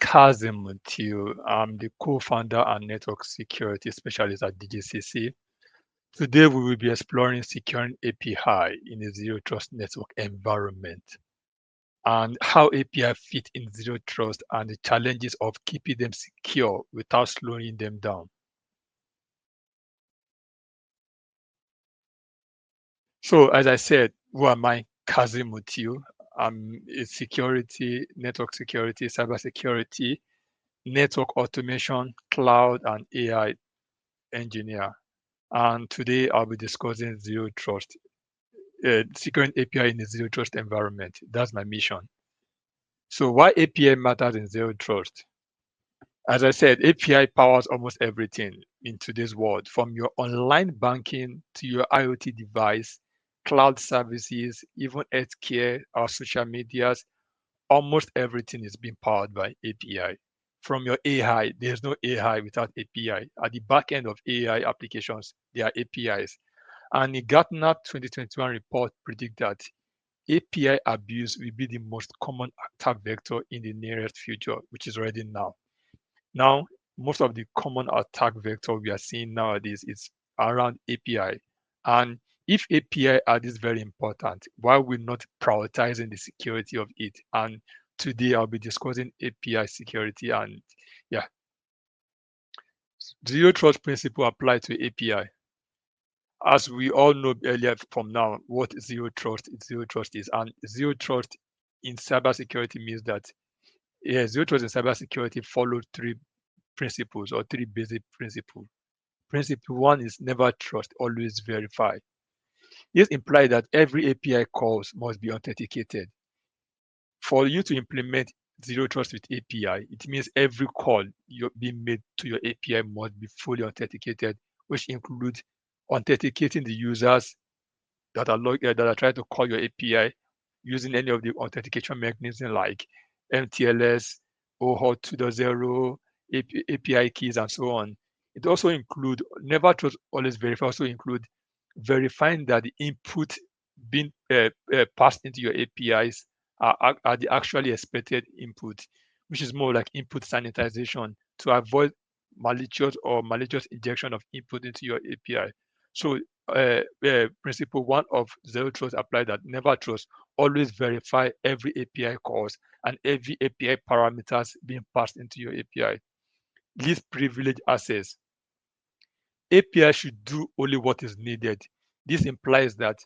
Kazeem Mutiu. I'm the co-founder and network security specialist at DGCC. Today, we will be exploring securing API in a zero trust network environment and how API fit in zero trust and the challenges of keeping them secure without slowing them down. So, as I said, who am I? Kazeem Mutiu. I'm a network security, cybersecurity, network automation, cloud, and AI engineer. And today I'll be discussing zero trust, securing API in a zero trust environment. That's my mission. So why API matters in zero trust? As I said, API powers almost everything in today's world, from your online banking to your IoT device, cloud services, even healthcare or social medias. Almost everything is being powered by API. From your AI, there's no AI without API. At the back end of AI applications, there are APIs. And the Gartner 2021 report predicts that API abuse will be the most common attack vector in the nearest future, which is already now. Now, most of the common attack vector we are seeing nowadays is around API. And if API are this very important, why are we not prioritizing the security of it? And today I'll be discussing API security and yeah, zero trust principle apply to API. As we all know earlier from now, what zero trust is, and zero trust in cybersecurity means that zero trust in cybersecurity follows three principles or three basic principles. Principle one is never trust, always verify. This implies that every API calls must be authenticated. For you to implement zero trust with API, it means every call you're being made to your API must be fully authenticated, which includes authenticating the users that are trying to call your API using any of the authentication mechanisms like MTLS, OAuth 2.0, API keys, and so on. It also include never trust, always verify. Also include verifying that the input being passed into your APIs are the actually expected input, which is more like input sanitization to avoid malicious injection of input into your API. So principle one of zero trust apply that never trust, always verify every API calls and every API parameters being passed into your API. Least privilege access. API should do only what is needed. This implies that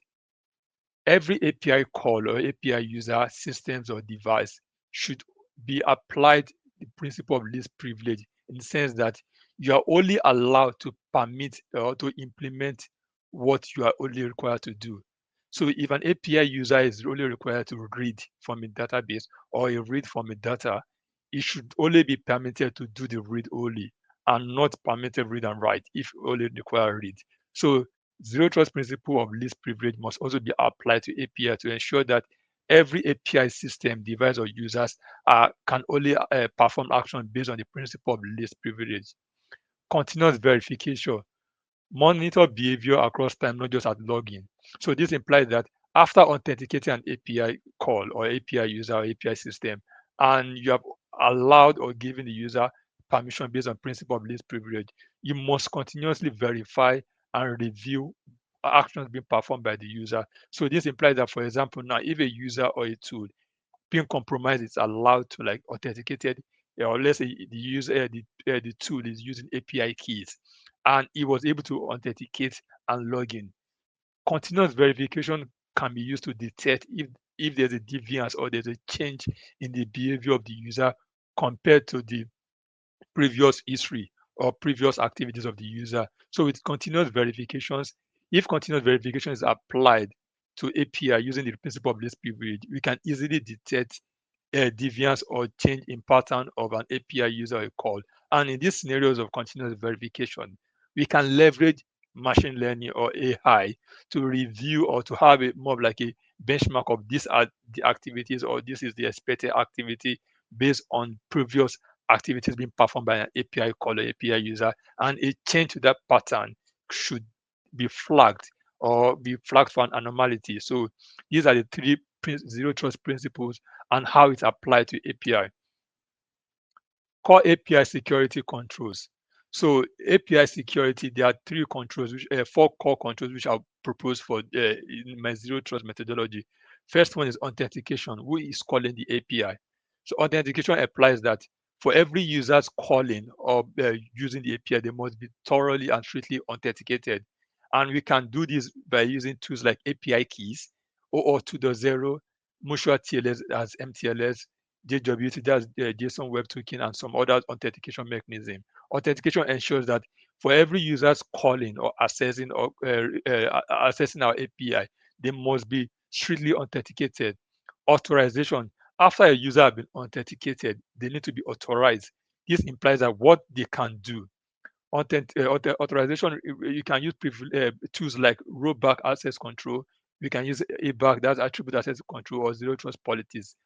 every API call or API user, systems or device should be applied the principle of least privilege in the sense that you are only allowed to permit or to implement what you are only required to do. So if an API user is only required to read from a database or a read from a data, it should only be permitted to do the read only and not permitted read and write if only require read. So zero trust principle of least privilege must also be applied to API to ensure that every API system, device, or users can only perform action based on the principle of least privilege. Continuous verification. Monitor behavior across time, not just at login. So this implies that after authenticating an API call or API user or API system, and you have allowed or given the user permission based on principle of least privilege, you must continuously verify and review actions being performed by the user. So this implies that, for example, now if a user or a tool being compromised is allowed to like authenticated, or let's say the user the tool is using API keys and it was able to authenticate and log in. Continuous verification can be used to detect if there's a deviance or there's a change in the behavior of the user compared to the previous history or previous activities of the user. So with continuous verifications, if continuous verification is applied to API using the principle of least privilege, we can easily detect a deviance or change in pattern of an API user or call. And in these scenarios of continuous verification, we can leverage machine learning or AI to review or to have a more of like a benchmark of these are the activities or this is the expected activity based on previous activities being performed by an API call or API user, and a change to that pattern should be flagged or be flagged for an anomaly. So these are the three zero trust principles and how it's applied to API. Core API security controls. So API security, there are three controls, four core controls which I'll propose for in my zero trust methodology. First one is authentication. Who is calling the API? So authentication applies that for every user's calling or using the API, they must be thoroughly and strictly authenticated. And we can do this by using tools like API keys, OAuth 2.0, mutual TLS as MTLS, JWT, that's JSON Web Token, and some other authentication mechanism. Authentication ensures that for every user's calling or accessing accessing our API, they must be strictly authenticated. Authorization. After a user has been authenticated, they need to be authorized. This implies that what they can do. Authorization, you can use tools like rollback access control. We can use ABAC, that's attribute access control, or zero trust policies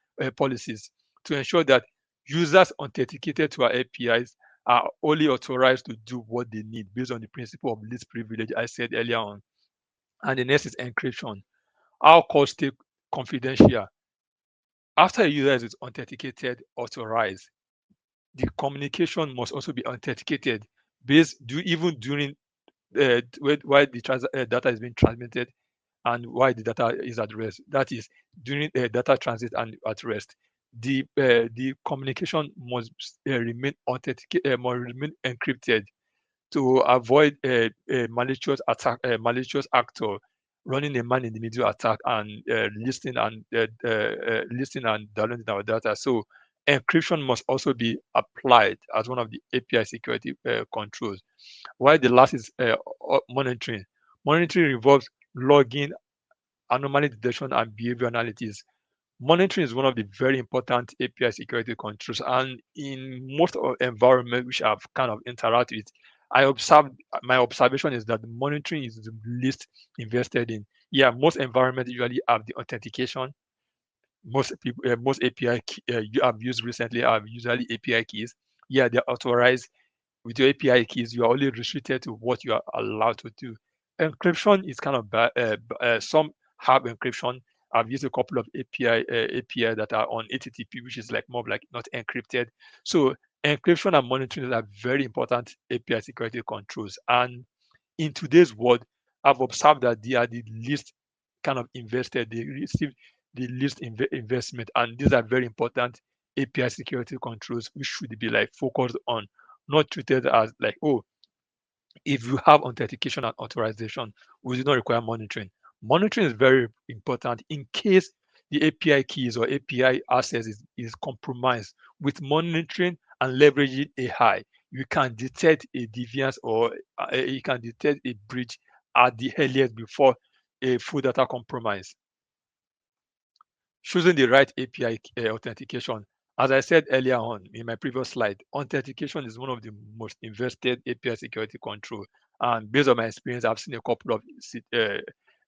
to ensure that users authenticated to our APIs are only authorized to do what they need based on the principle of least privilege I said earlier on. And the next is encryption. Our calls stay confidential. After a user is authenticated, authorized, the communication must also be authenticated even during while the data is being transmitted and why the data is at rest. That is during data transit and at rest. The communication must remain must remain encrypted to avoid a malicious actor running a man-in-the-middle attack and listening and downloading our data. So encryption must also be applied as one of the API security controls. While the last is monitoring. Monitoring involves logging, anomaly detection, and behavior analysis. Monitoring is one of the very important API security controls, and in most of environments which I've kind of interacted with, my observation is that the monitoring is the least invested in. Yeah, most environments usually have the authentication. Most people, most API you have used recently have usually API keys. Yeah, they're authorized with your API keys. You are only restricted to what you are allowed to do. Encryption is kind of bad. Some have encryption. I've used a couple of API that are on HTTP, which is like more like not encrypted. So encryption and monitoring are very important API security controls. And in today's world, I've observed that they are the least kind of invested. They receive the least investment, and these are very important API security controls which should be like focused on, not treated as like, oh, if you have authentication and authorization, we do not require monitoring. Monitoring is very important in case the API keys or API access is compromised. With monitoring and leveraging AI, you can detect a deviance or you can detect a breach at the earliest before a full data compromise. Choosing the right API authentication. As I said earlier on in my previous slide, authentication is one of the most invested API security control. And based on my experience, I've seen a couple of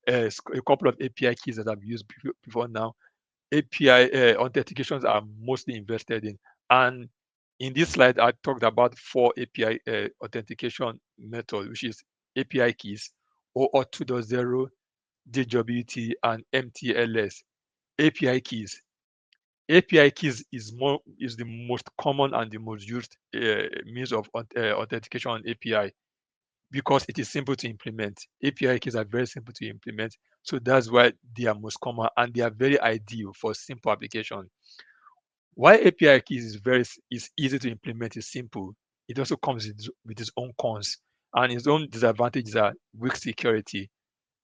API keys that I've used before now. API authentications are mostly invested in. And in this slide, I talked about 4 API authentication methods, which is API keys, OAuth 2.0, JWT, and MTLS. API keys. API keys is the most common and the most used means of authentication on API because it is simple to implement. API keys are very simple to implement, so that's why they are most common and they are very ideal for simple application. Why API keys is easy to implement, is simple. It also comes with its own cons, and its own disadvantages are weak security.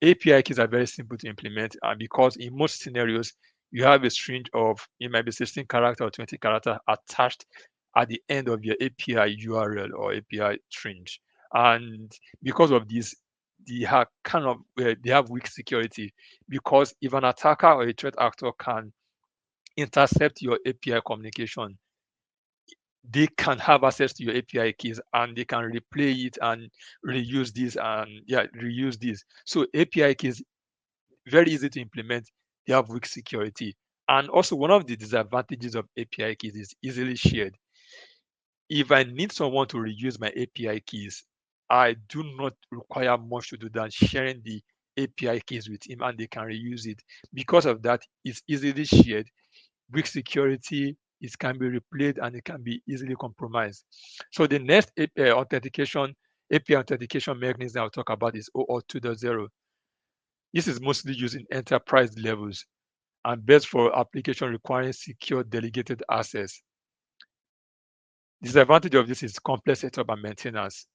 API keys are very simple to implement, and because in most scenarios you have a string of, it might be 16 character or 20 character attached at the end of your API URL or API string, and because of this, they have they have weak security, because if an attacker or a threat actor can intercept your API communication, they can have access to your API keys and they can replay it and reuse this. So API keys, very easy to implement. They have weak security. And also one of the disadvantages of API keys is easily shared. If I need someone to reuse my API keys, I do not require much to do than sharing the API keys with him and they can reuse it. Because of that, it's easily shared, weak security, it can be replayed, and it can be easily compromised. So the next API authentication mechanism I'll talk about is OAuth 2.0. This is mostly used in enterprise levels and best for application requiring secure delegated access. Disadvantage of this is complex setup and maintenance.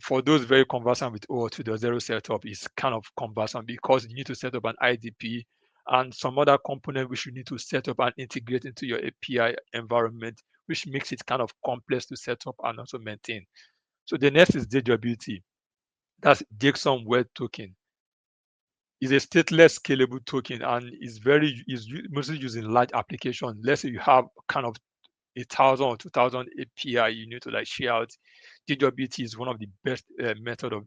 For those very conversant with OAuth 2.0 setup, is kind of cumbersome because you need to set up an IDP and some other component which you need to set up and integrate into your API environment, which makes it kind of complex to set up and also maintain. So the next is JWT. That's JSON Web Token. It's a stateless scalable token and is mostly used in large applications. Let's say you have kind of 1,000 or 2,000 API you need to like share out. JWT is one of the best method of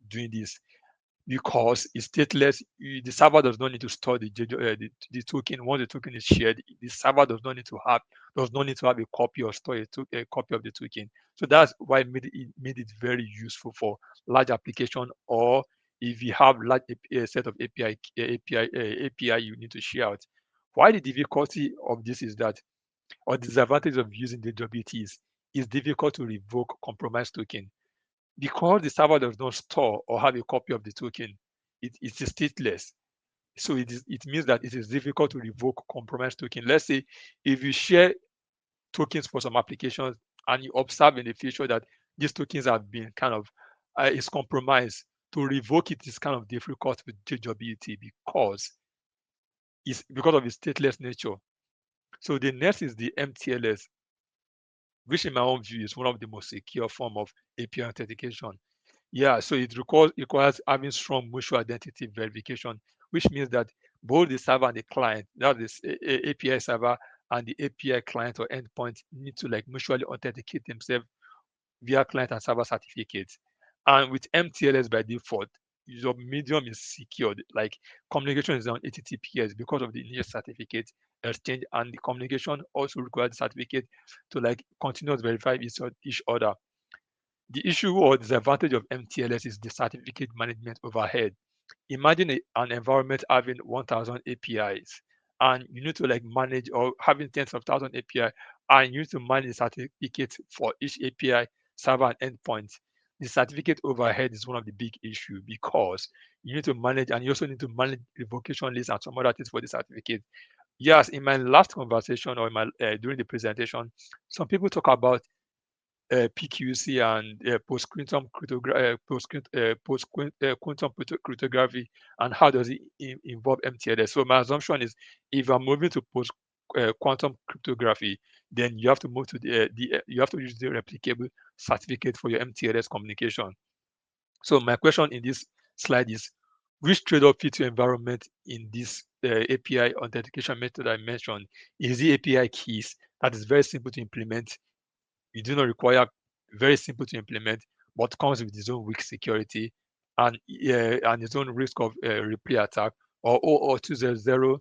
doing this because it's stateless. The server does not need to store the token. Once the token is shared, the server does not need to have a copy or store a copy of the token. So that's why it made it very useful for large application, or if you have large a set of API you need to share out. Why the difficulty of this is that, or disadvantage of using the WT is difficult to revoke compromised token because the server does not store or have a copy of the token. It's stateless. So it means that it is difficult to revoke compromised token. Let's say if you share tokens for some applications and you observe in the future that these tokens have been kind of is compromised, to revoke it is kind of difficult with JWT because of its stateless nature. So the next is the MTLS, which in my own view is one of the most secure form of API authentication. Yeah, so it requires having strong mutual identity verification, which means that both the server and the client, that is API server and the API client or endpoint, need to like mutually authenticate themselves via client and server certificates. And with MTLS by default, your medium is secured. Like communication is on HTTPS because of the initial certificate exchange, and the communication also requires the certificate to like continuously verify each other. The issue or disadvantage of MTLS is the certificate management overhead. Imagine an environment having 1,000 APIs and you need to like manage, or having tens of thousands API and you need to manage certificates for each API server and endpoint. The certificate overhead is one of the big issue because you need to manage, and you also need to manage revocation lists and some other things for the certificate. Yes, in my last conversation or in my during the presentation, some people talk about PQC and post-quantum cryptography, and how does it involve MTLS. So my assumption is, if I'm moving to post quantum cryptography, then you have to move to you have to use the replicable certificate for your MTLS communication. So my question in this slide is, which trade-off fits your environment in this API authentication method I mentioned? Is the API keys that is very simple to implement? You do not require, very simple to implement, but comes with its own weak security and its own risk of replay attack. Or 2.0,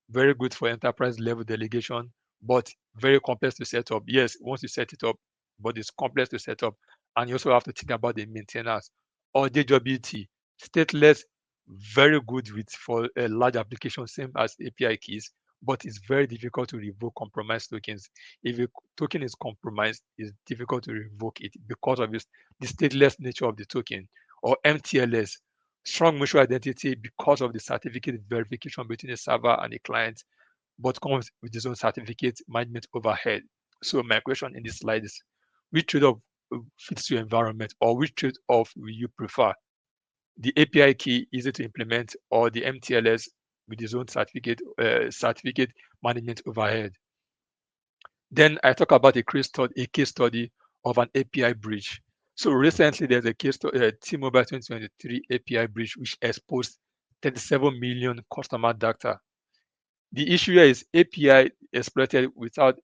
very good for enterprise level delegation, but very complex to set up. Yes, once you set it up, but it's complex to set up, and you also have to think about the maintenance. Or JWT, stateless, very good with for a large application, same as API keys, but it's very difficult to revoke compromised tokens. If a token is compromised, it's difficult to revoke it because of the stateless nature of the token. Or MTLS, strong mutual identity because of the certificate verification between the server and the client, but comes with its own certificate management overhead. So my question in this slide is, which trade-off fits your environment, or which trade-off will you prefer? The API key, easy to implement, or the MTLS with its own certificate management overhead? Then I talk about a case study of an API breach. So recently, there's a case study, T-Mobile 2023 API breach, which exposed 37 million customer data. The issue here is API exploited without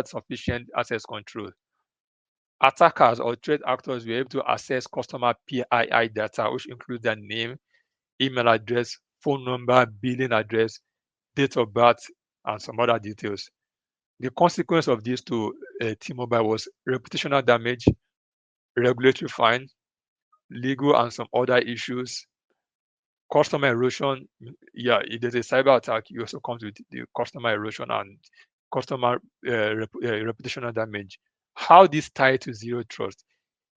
sufficient access control. Attackers or threat actors were able to access customer PII data, which includes their name, email address, phone number, billing address, date of birth, and some other details. The consequence of this to T-Mobile was reputational damage, regulatory fine, legal and some other issues, customer erosion. Yeah, if there's a cyber attack, it also comes with the customer erosion and customer reputational damage. How this tie to zero trust?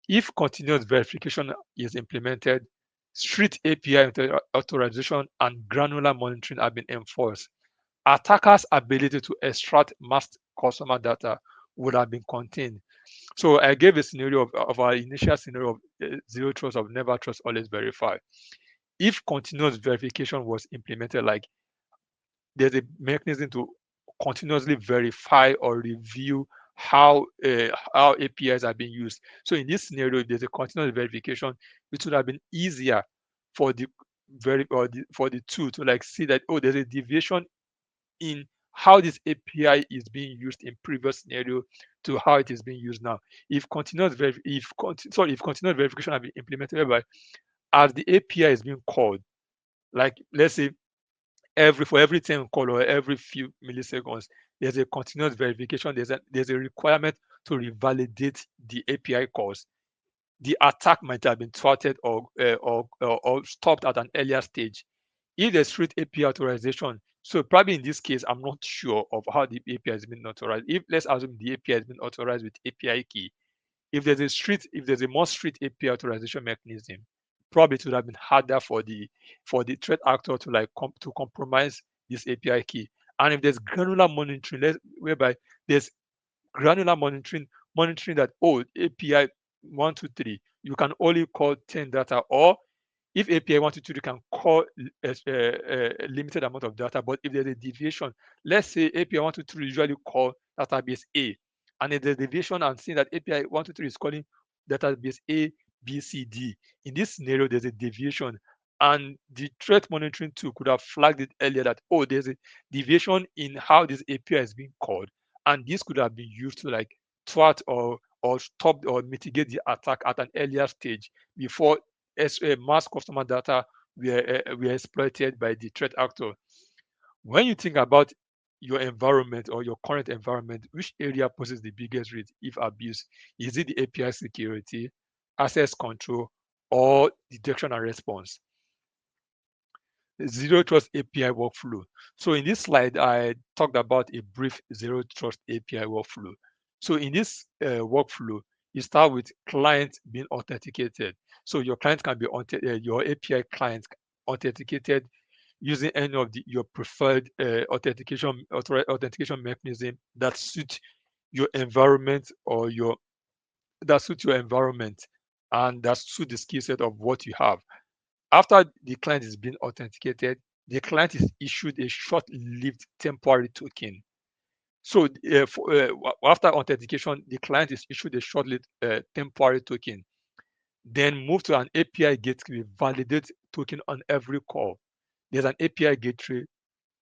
If continuous verification is implemented, strict API authorization and granular monitoring have been enforced, attackers' ability to extract masked customer data would have been contained. So I gave a scenario of our initial scenario of zero trust, of never trust, always verify. If continuous verification was implemented, like there's a mechanism to continuously verify or review how APIs are being used. So in this scenario, if there's a continuous verification, it would have been easier for the for the tool to like see that, oh, there's a deviation in how this API is being used in previous scenario to how it is being used now. If if continuous verification have been implemented, whereby as the API is being called, like let's say for every 10 call or every few milliseconds, there's a continuous verification. There's a requirement to revalidate the API calls. The attack might have been thwarted or stopped at an earlier stage. If there's strict API authorization, so probably in this case, I'm not sure of how the API has been authorized. If let's assume the API has been authorized with API key, if there's a more strict API authorization mechanism, probably it would have been harder for the threat actor to to compromise this API key. And if there's granular monitoring, whereby there's granular monitoring that, oh, API 123, you can only call 10 data, or if API 123 can call a limited amount of data, but if there's a deviation, let's say API 123 usually call database A, and if there's a deviation and seeing that API 123 is calling database A, B, C, D. In this scenario, there's a deviation, and the threat monitoring tool could have flagged it earlier that, oh, there's a deviation in how this API is being called, and this could have been used to like thwart or stop or mitigate the attack at an earlier stage before mass customer data were exploited by the threat actor. When you think about your environment or your current environment, which area poses the biggest risk if abused? Is it the API security, access control, or detection and response? Zero Trust API workflow. So in this slide, I talked about a brief Zero Trust API workflow. So in this workflow, you start with client being authenticated. So your client can be your API client authenticated using any of your preferred authentication mechanism that suit your environment or your environment and that suit the skill set of what you have. After the client is being authenticated, the client is issued a short-lived temporary token. So after authentication, the client is issued a short-lived temporary token. Then move to an API gateway, validate token on every call. There's an API gateway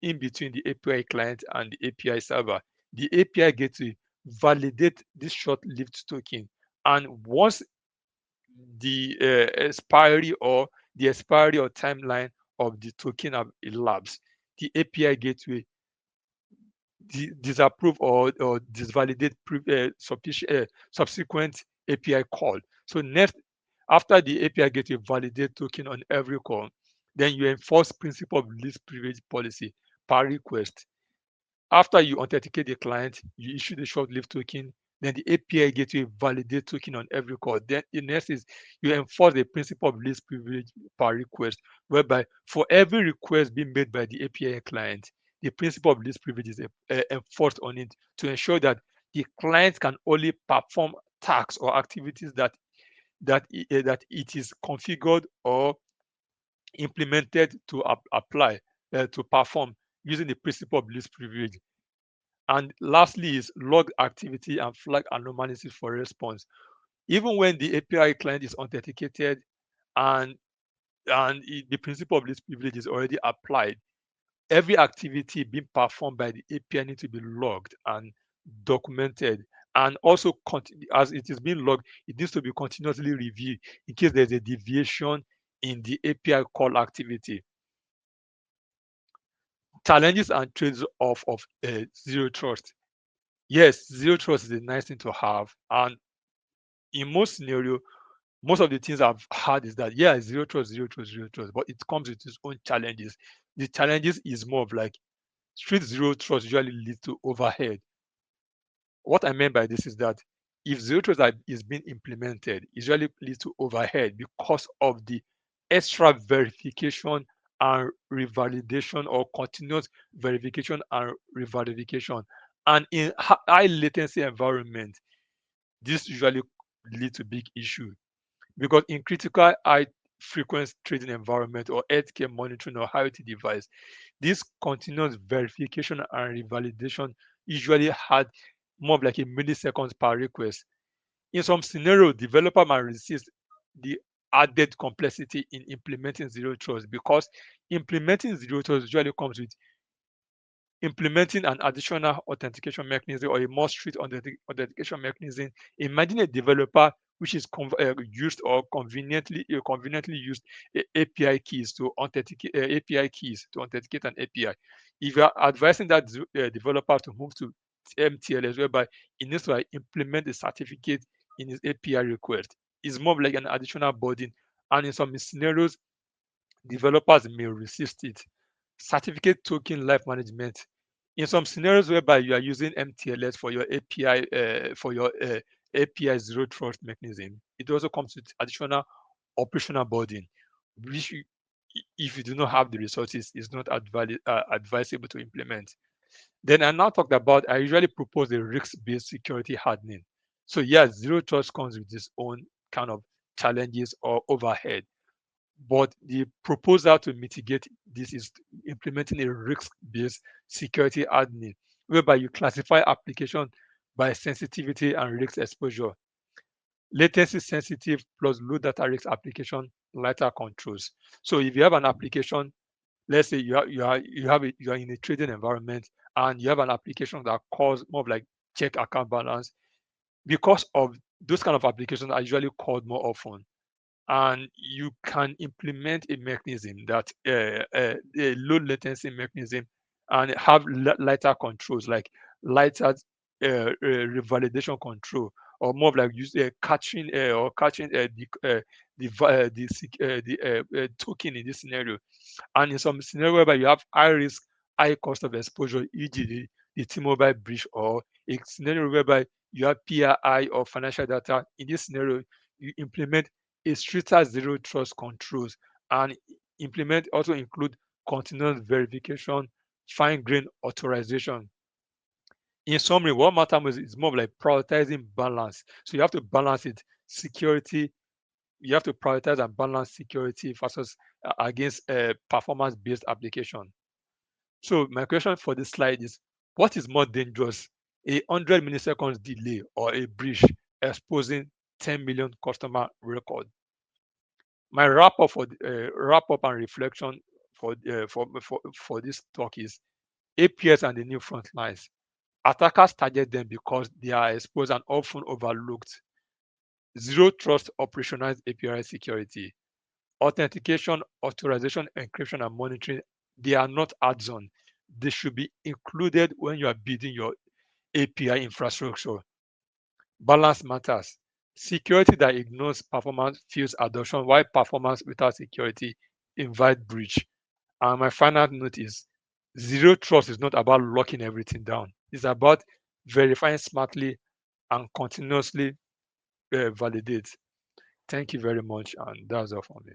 in between the API client and the API server. The API gateway validate this short-lived token, and once the expiry or timeline of the token have elapsed, the API gateway disapprove or disvalidate subsequent API call. So next, after the API gateway validate token on every call, then you enforce principle of least privilege policy per request. After you authenticate the client, you issue the short-lived token, then the API gateway validate token on every call. Then the next is you enforce the principle of least privilege per request, whereby for every request being made by the API client, the principle of least privilege is enforced on it to ensure that the client can only perform tasks or activities that it is configured or implemented to apply to perform using the principle of least privilege. And lastly is log activity and flag anomalies for response. Even when the API client is authenticated and the principle of least privilege is already applied, every activity being performed by the API needs to be logged and documented. And also, as it is being logged, it needs to be continuously reviewed in case there's a deviation in the API call activity. Challenges and trades-off of zero trust. Yes, zero trust is a nice thing to have, and in most scenario, most of the things I've heard is that, yeah, zero trust, zero trust, zero trust, but it comes with its own challenges. The challenges is more of like strict zero trust usually leads to overhead. What I mean by this is that if zero trust is being implemented, it usually leads to overhead because of the extra verification and revalidation, or continuous verification and revalidation. And in high latency environment, this usually leads to big issue, because in critical high frequency trading environment or healthcare monitoring or IoT device, this continuous verification and revalidation usually had more of like a milliseconds per request. In some scenario, developer might resist the added complexity in implementing zero trust, because implementing zero trust usually comes with implementing an additional authentication mechanism or a more strict authentication mechanism. Imagine a developer which is used or conveniently used API keys to authenticate an API. If you are advising that developer to move to MTLS, whereby it needs to implement a certificate in his API request, is more like an additional burden, and in some scenarios, developers may resist it. Certificate token life management. In some scenarios whereby you are using MTLS for your API zero trust mechanism, it also comes with additional operational burden, which if you do not have the resources, is not advisable to implement. Then I now talked about, I usually propose a risk-based security hardening. So yes, zero trust comes with its own kind of challenges or overhead, but the proposal to mitigate this is implementing a risk-based security hardening, whereby you classify application by sensitivity and risk exposure. Latency sensitive plus low data risk application, lighter controls. So if you have an application, let's say you are in a trading environment and you have an application that calls more of like check account balance, because of those kind of applications are usually called more often, and you can implement a mechanism that a low latency mechanism, and have lighter controls, like lighter revalidation control, or more of like use catching or catching the token in this scenario. And in some scenario whereby you have high risk, high cost of exposure, e.g. the T-Mobile breach, or a scenario whereby you have PII or financial data, in this scenario, you implement a stricter zero trust controls, and implement also include continuous verification, fine grained authorization. In summary, what matters is more of like prioritizing balance. So you have to balance it, security, you have to prioritize and balance security versus against performance based application. So my question for this slide is, what is more dangerous, a 100 milliseconds delay or a breach exposing 10 million customer record? My wrap up and reflection for this talk is, APS and the new front lines. Attackers target them because they are exposed and often overlooked. Zero trust operationalized API security. Authentication, authorization, encryption, and monitoring, they are not add-on. They should be included when you are building your API infrastructure. Balance matters. Security that ignores performance fuels adoption, while performance without security invite breach. And my final note is, zero trust is not about locking everything down. It's about verifying smartly and continuously validate. Thank you very much, and that's all for me.